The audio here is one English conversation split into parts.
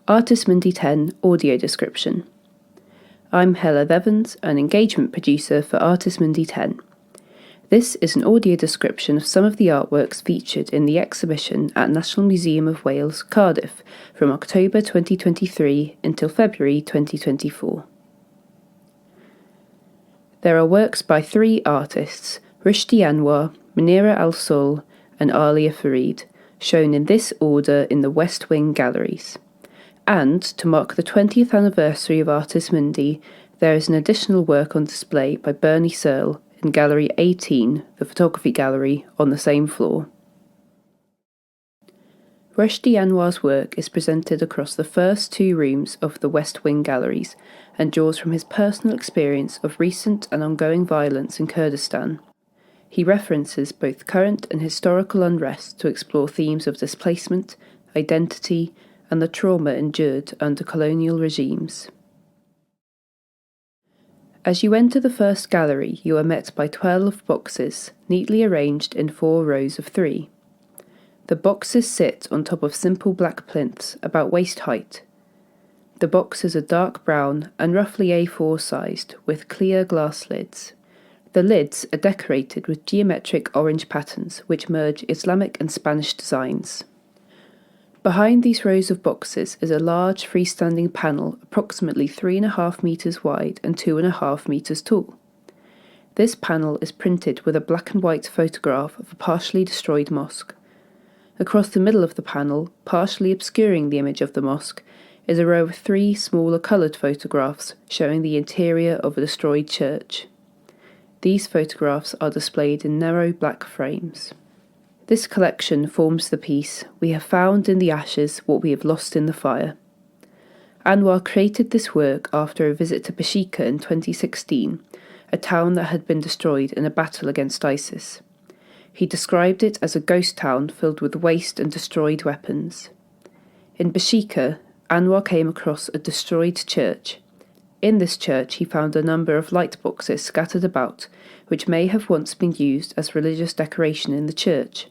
Artist Mindy 10 Audio Description. I'm Hella Evans, an engagement producer for Artist Mindy 10. This is an audio description of some of the artworks featured in the exhibition at National Museum of Wales, Cardiff, from October 2023 until February 2024. There are works by three artists, Rushdi Anwar, Munira Al-Sul and Alia Farid, shown in this order in the West Wing galleries. And, to mark the 20th anniversary of Artist Mindy, there is an additional work on display by Bernie Searle in Gallery 18, the photography gallery, on the same floor. Rushdi Anwar's work is presented across the first two rooms of the West Wing galleries and draws from his personal experience of recent and ongoing violence in Kurdistan. He references both current and historical unrest to explore themes of displacement, identity, and the trauma endured under colonial regimes. As you enter the first gallery, you are met by 12 boxes, neatly arranged in 4 rows of 3. The boxes sit on top of simple black plinths about waist height. The boxes are dark brown and roughly A4 sized, with clear glass lids. The lids are decorated with geometric orange patterns which merge Islamic and Spanish designs. Behind these rows of boxes is a large freestanding panel approximately 3.5 metres wide and 2.5 metres tall. This panel is printed with a black and white photograph of a partially destroyed mosque. Across the middle of the panel, partially obscuring the image of the mosque, is a row of 3 smaller coloured photographs showing the interior of a destroyed church. These photographs are displayed in narrow black frames. This collection forms the piece "We have found in the ashes what we have lost in the fire." Anwar created this work after a visit to Bashika in 2016, a town that had been destroyed in a battle against ISIS. He described it as a ghost town filled with waste and destroyed weapons. In Bashika, Anwar came across a destroyed church. In this church he found a number of light boxes scattered about, which may have once been used as religious decoration in the church.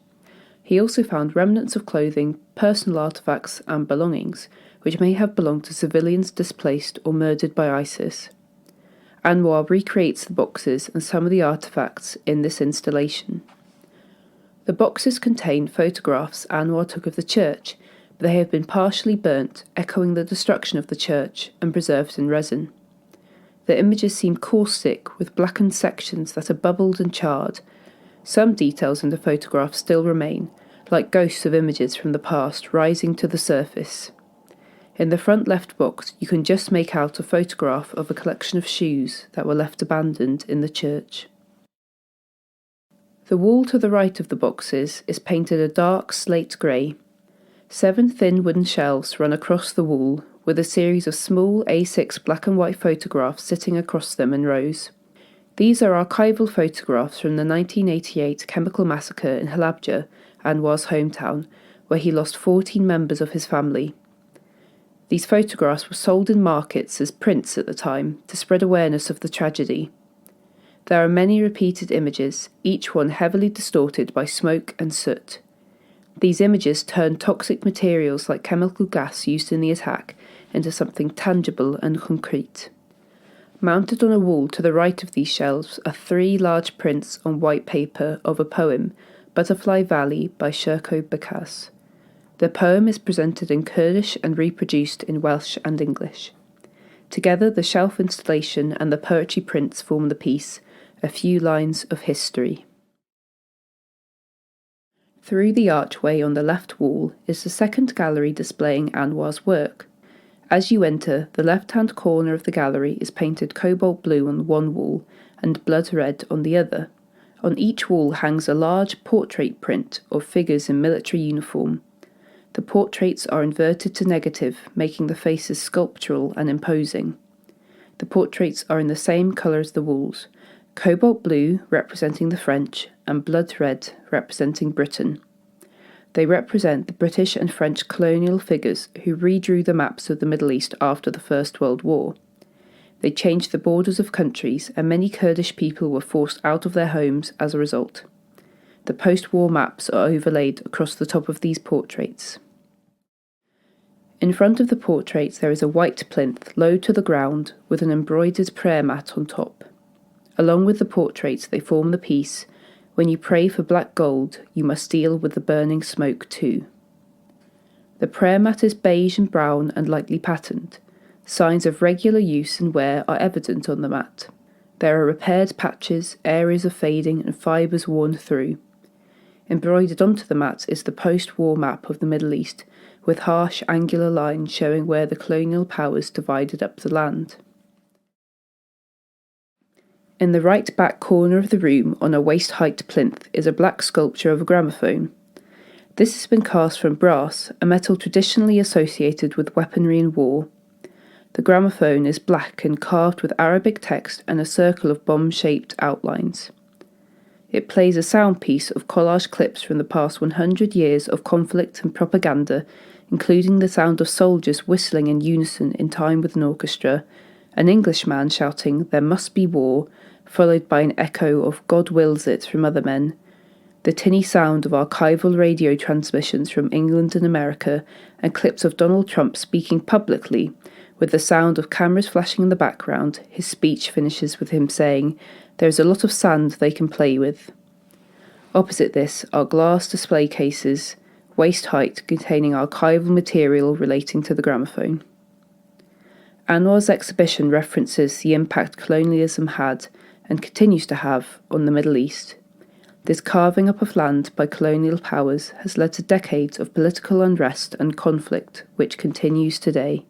He also found remnants of clothing, personal artefacts and belongings, which may have belonged to civilians displaced or murdered by ISIS. Anwar recreates the boxes and some of the artefacts in this installation. The boxes contain photographs Anwar took of the church, but they have been partially burnt, echoing the destruction of the church, and preserved in resin. The images seem caustic, with blackened sections that are bubbled and charred. Some details in the photographs still remain, like ghosts of images from the past rising to the surface. In the front left box, you can just make out a photograph of a collection of shoes that were left abandoned in the church. The wall to the right of the boxes is painted a dark slate grey. 7 thin wooden shelves run across the wall, with a series of small A6 black and white photographs sitting across them in rows. These are archival photographs from the 1988 chemical massacre in Halabja, Anwar's hometown, where he lost 14 members of his family. These photographs were sold in markets as prints at the time to spread awareness of the tragedy. There are many repeated images, each one heavily distorted by smoke and soot. These images turn toxic materials like chemical gas used in the attack into something tangible and concrete. Mounted on a wall to the right of these shelves are 3 large prints on white paper of a poem, Butterfly Valley by Sherko Bakaz. The poem is presented in Kurdish and reproduced in Welsh and English. Together, the shelf installation and the poetry prints form the piece, A Few Lines of History. Through the archway on the left wall is the second gallery displaying Anwar's work. As you enter, the left-hand corner of the gallery is painted cobalt blue on one wall and blood red on the other. On each wall hangs a large portrait print of figures in military uniform. The portraits are inverted to negative, making the faces sculptural and imposing. The portraits are in the same colour as the walls, cobalt blue representing the French and blood red representing Britain. They represent the British and French colonial figures who redrew the maps of the Middle East after the First World War. They changed the borders of countries, and many Kurdish people were forced out of their homes as a result. The post-war maps are overlaid across the top of these portraits. In front of the portraits there is a white plinth low to the ground with an embroidered prayer mat on top. Along with the portraits they form the piece, "When you pray for black gold, you must deal with the burning smoke too." The prayer mat is beige and brown and lightly patterned. Signs of regular use and wear are evident on the mat. There are repaired patches, areas of fading and fibres worn through. Embroidered onto the mat is the post-war map of the Middle East, with harsh angular lines showing where the colonial powers divided up the land. In the right back corner of the room, on a waist-height plinth, is a black sculpture of a gramophone. This has been cast from brass, a metal traditionally associated with weaponry in war. The gramophone is black and carved with Arabic text and a circle of bomb-shaped outlines. It plays a sound piece of collage clips from the past 100 years of conflict and propaganda, including the sound of soldiers whistling in unison in time with an orchestra, an Englishman shouting, "There must be war," followed by an echo of "God wills it" from other men, the tinny sound of archival radio transmissions from England and America, and clips of Donald Trump speaking publicly, with the sound of cameras flashing in the background. His speech finishes with him saying, "There's a lot of sand they can play with." Opposite this are glass display cases, waist height, containing archival material relating to the gramophone. Anwar's exhibition references the impact colonialism had, and continues to have, on the Middle East. This carving up of land by colonial powers has led to decades of political unrest and conflict, which continues today.